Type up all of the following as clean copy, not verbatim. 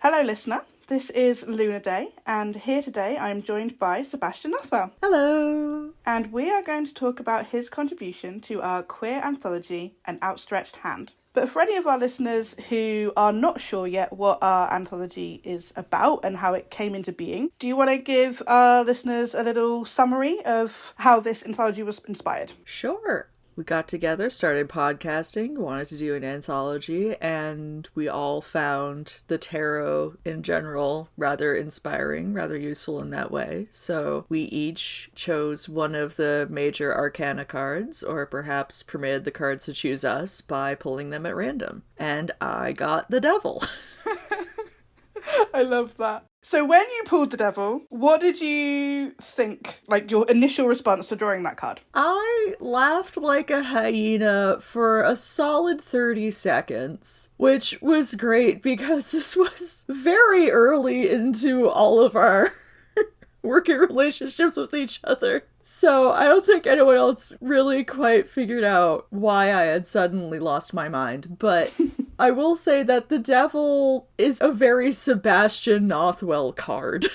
Hello, listener. This is Luna Daye, and here today I'm joined by Sebastian Nothwell. Hello! And we are going to talk about his contribution to our queer anthology, An Outstretched Hand. But for any of our listeners who are not sure yet what our anthology is about and how it came into being, do you want to give our listeners a little summary of how this anthology was inspired? Sure. We got together, started podcasting, wanted to do an anthology, and we all found the tarot in general rather inspiring, rather useful in that way. So we each chose one of the major arcana cards, or perhaps permitted the cards to choose us by pulling them at random. And I got the devil. I love that. So when you pulled the devil, what did you think, like your initial response to drawing that card? I laughed like a hyena for a solid 30 seconds, which was great because this was very early into all of our working relationships with each other. So I don't think anyone else really quite figured out why I had suddenly lost my mind, but I will say that the devil is a very Sebastian Nothwell card.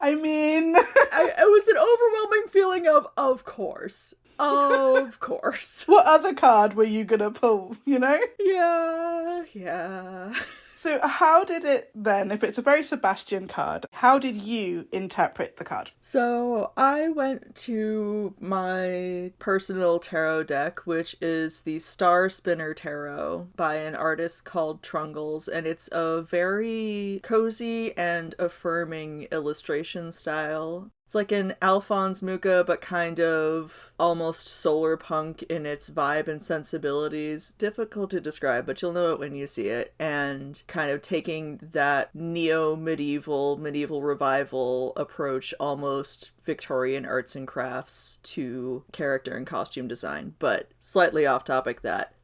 I mean... it was an overwhelming feeling of course. Of course. What other card were you gonna pull, you know? Yeah. So how did it then, if it's a very Sebastian card, how did you interpret the card? So I went to my personal tarot deck, which is the Star Spinner Tarot by an artist called Trungles, and it's a very cozy and affirming illustration style. It's like an Alphonse Mucha, but kind of almost solar punk in its vibe and sensibilities. Difficult to describe, but you'll know it when you see it. And kind of taking that medieval revival approach, almost Victorian arts and crafts to character and costume design. But slightly off topic, that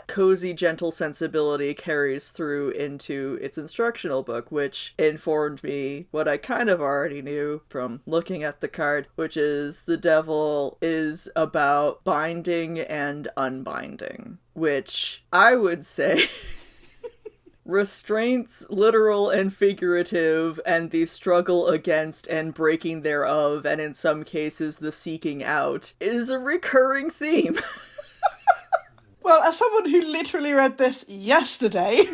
cozy, gentle sensibility carries through into its instructional book, which informed me what I kind of already knew from looking at the card, which is the devil is about binding and unbinding, which I would say restraints, literal and figurative, and the struggle against and breaking thereof, and in some cases the seeking out, is a recurring theme. Well, as someone who literally read this yesterday,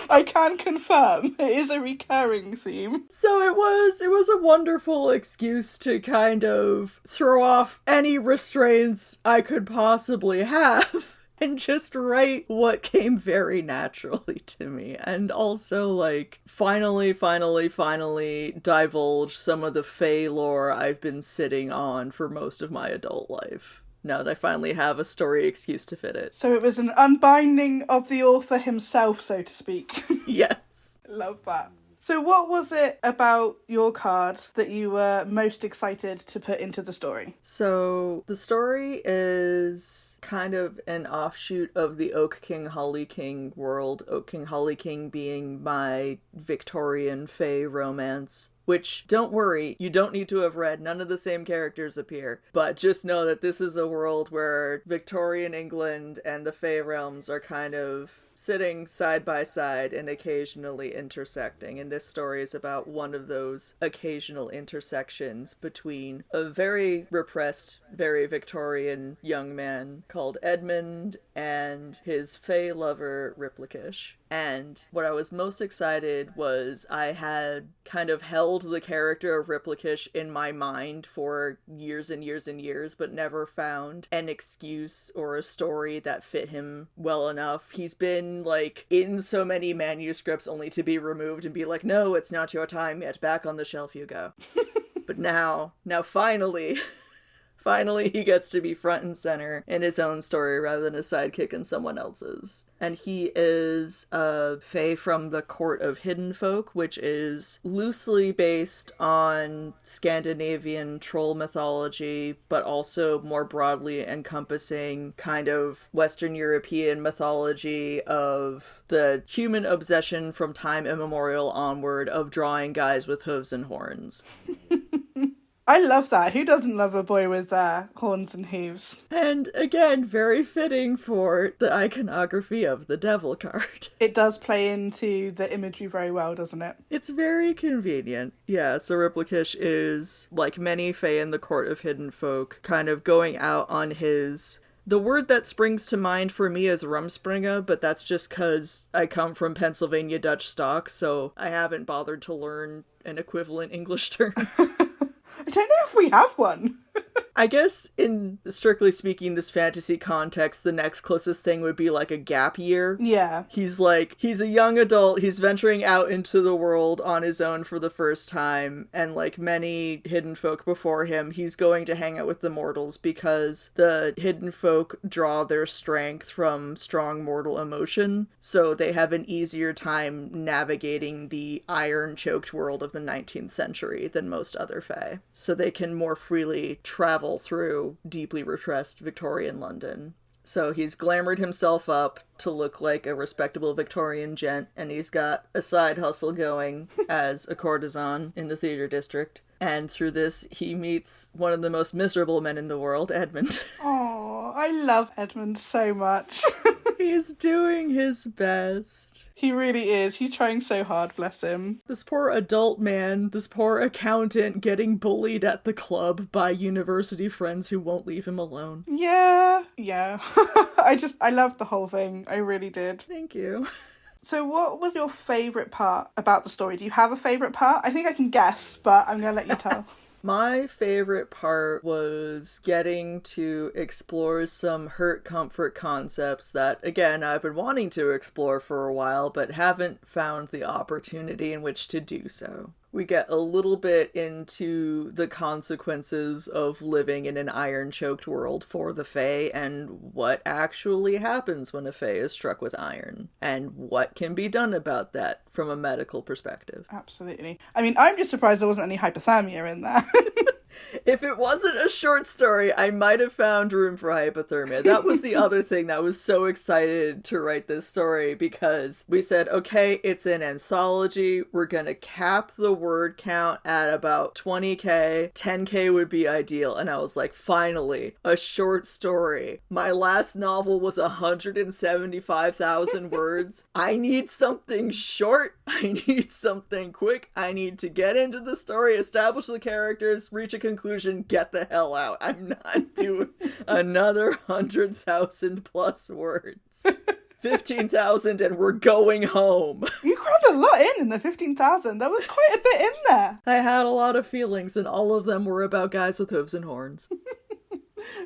I can confirm it is a recurring theme. So it was a wonderful excuse to kind of throw off any restraints I could possibly have and just write what came very naturally to me. And also, like, finally divulge some of the fave lore I've been sitting on for most of my adult life. Now that I finally have a story excuse to fit it. So it was an unbinding of the author himself, so to speak. Yes. Love that. So what was it about your card that you were most excited to put into the story? So the story is kind of an offshoot of the Oak King, Holly King world. Oak King, Holly King being my Victorian fave romance. Which, don't worry, you don't need to have read. None of the same characters appear. But just know that this is a world where Victorian England and the Fey realms are kind of sitting side by side and occasionally intersecting. And this story is about one of those occasional intersections between a very repressed, very Victorian young man called Edmund and his Fey lover, Riplikish. And what I was most excited was I had kind of held the character of Riplikish in my mind for years and years and years, but never found an excuse or a story that fit him well enough. He's been, like, in so many manuscripts only to be removed and be like, no, it's not your time yet. Back on the shelf you go. But now finally... Finally, he gets to be front and center in his own story rather than a sidekick in someone else's. And he is a fae from the Court of Hidden Folk, which is loosely based on Scandinavian troll mythology, but also more broadly encompassing kind of Western European mythology of the human obsession from time immemorial onward of drawing guys with hooves and horns. I love that. Who doesn't love a boy with horns and hooves? And again, very fitting for the iconography of the devil card. It does play into the imagery very well, doesn't it? It's very convenient. Yeah, so Replikish is, like many fae in the Court of Hidden Folk, kind of going out on his... The word that springs to mind for me is Rumspringa, but that's just because I come from Pennsylvania Dutch stock, so I haven't bothered to learn an equivalent English term. I don't know if we have one. I guess, in strictly speaking, this fantasy context, the next closest thing would be like a gap year. Yeah. He's a young adult, he's venturing out into the world on his own for the first time, and like many hidden folk before him, he's going to hang out with the mortals because the hidden folk draw their strength from strong mortal emotion, so they have an easier time navigating the iron-choked world of the 19th century than most other fae. So they can more freely travel through deeply repressed Victorian London. So he's glamored himself up to look like a respectable Victorian gent, and he's got a side hustle going as a courtesan in the theater district. And through this, he meets one of the most miserable men in the world, Edmund. Oh, I love Edmund so much. He's doing his best. He really is. He's trying so hard, bless him. This poor adult man, this poor accountant getting bullied at the club by university friends who won't leave him alone. Yeah. I loved the whole thing. I really did. Thank you. So what was your favourite part about the story? Do you have a favourite part? I think I can guess, but I'm going to let you tell. My favorite part was getting to explore some hurt comfort concepts that, again, I've been wanting to explore for a while, but haven't found the opportunity in which to do so. We get a little bit into the consequences of living in an iron-choked world for the fae and what actually happens when a fae is struck with iron and what can be done about that from a medical perspective. Absolutely. I mean, I'm just surprised there wasn't any hypothermia in there. If it wasn't a short story, I might have found room for hypothermia. That was the other thing that was so excited to write this story, because we said, okay, it's an anthology. We're going to cap the word count at about 20K. 10K would be ideal. And I was like, finally, a short story. My last novel was 175,000 words. I need something short. I need something quick. I need to get into the story, establish the characters, reach a conclusion, get the hell out. I'm not doing another 100,000 plus words. 15,000 and we're going home. You crammed a lot in the 15,000. There was quite a bit in there. I had a lot of feelings and all of them were about guys with hooves and horns.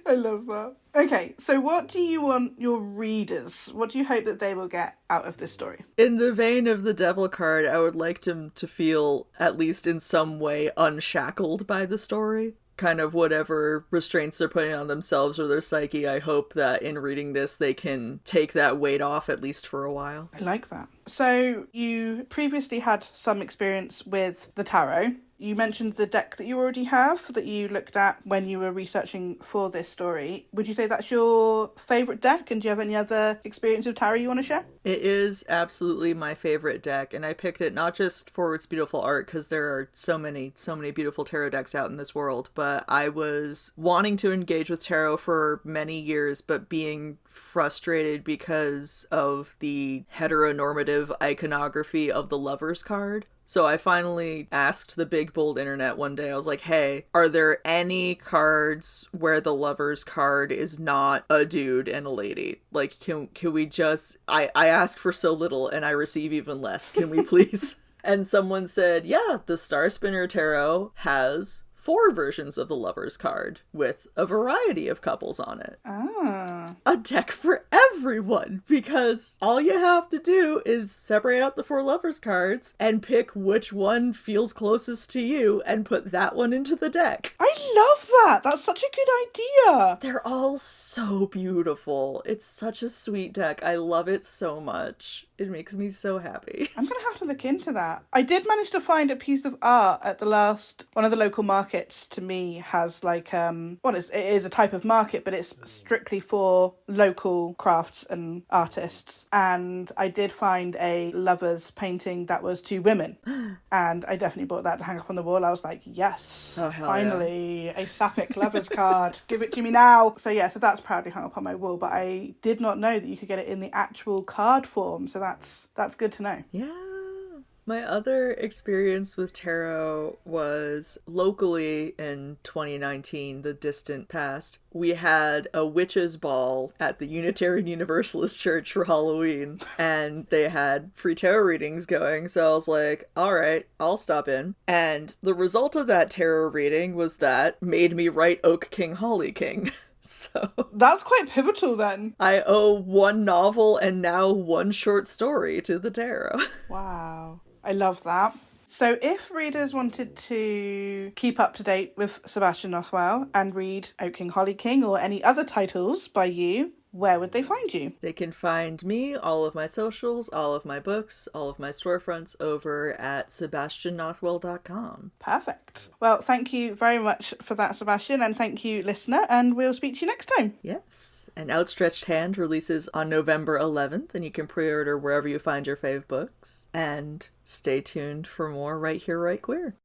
I love that. Okay, so what do you want your readers, what do you hope that they will get out of this story? In the vein of the devil card, I would like them to feel, at least in some way, unshackled by the story. Kind of whatever restraints they're putting on themselves or their psyche, I hope that in reading this they can take that weight off at least for a while. I like that. So you previously had some experience with the tarot. You mentioned the deck that you already have that you looked at when you were researching for this story. Would you say that's your favourite deck, and do you have any other experience of tarot you want to share? It is absolutely my favorite deck, and I picked it not just for its beautiful art, because there are so many beautiful tarot decks out in this world, but I was wanting to engage with tarot for many years, but being frustrated because of the heteronormative iconography of the Lover's card. So I finally asked the big bold internet one day, I was like, hey, are there any cards where the Lover's card is not a dude and a lady? Like, can we just, I ask for so little and I receive even less. Can we please? And someone said, yeah, the Star Spinner Tarot has 4 versions of the Lover's card with a variety of couples on it. Ah. A deck for everyone, because all you have to do is separate out the 4 Lover's cards and pick which one feels closest to you and put that one into the deck. I love that. That's such a good idea. They're all so beautiful. It's such a sweet deck. I love it so much. It makes me so happy. I'm going to have to look into that. I did manage to find a piece of art at one of the local markets markets to me has like it is a type of market, but it's strictly for local crafts and artists. And I did find a lover's painting that was two women, and I definitely bought that to hang up on the wall. I was like, yes, finally, a sapphic lover's card. Give it to me now. So that's proudly hung up on my wall. But I did not know that you could get it in the actual card form. So that's good to know. Yeah. My other experience with tarot was locally in 2019, the distant past. We had a witches' ball at the Unitarian Universalist Church for Halloween, and they had free tarot readings going, so I was like, all right, I'll stop in. And the result of that tarot reading was that made me write Oak King, Holly King. So that's quite pivotal then. I owe one novel and now one short story to the tarot. Wow. I love that. So if readers wanted to keep up to date with Sebastian Nothwell and read Oak King, Holly King or any other titles by you, where would they find you? They can find me, all of my socials, all of my books, all of my storefronts over at sebastiannothwell.com. Perfect. Well, thank you very much for that, Sebastian, and thank you, listener, and we'll speak to you next time. Yes. An Outstretched Hand releases on November 11th, and you can pre-order wherever you find your fave books. And stay tuned for more Right Here, Right Queer.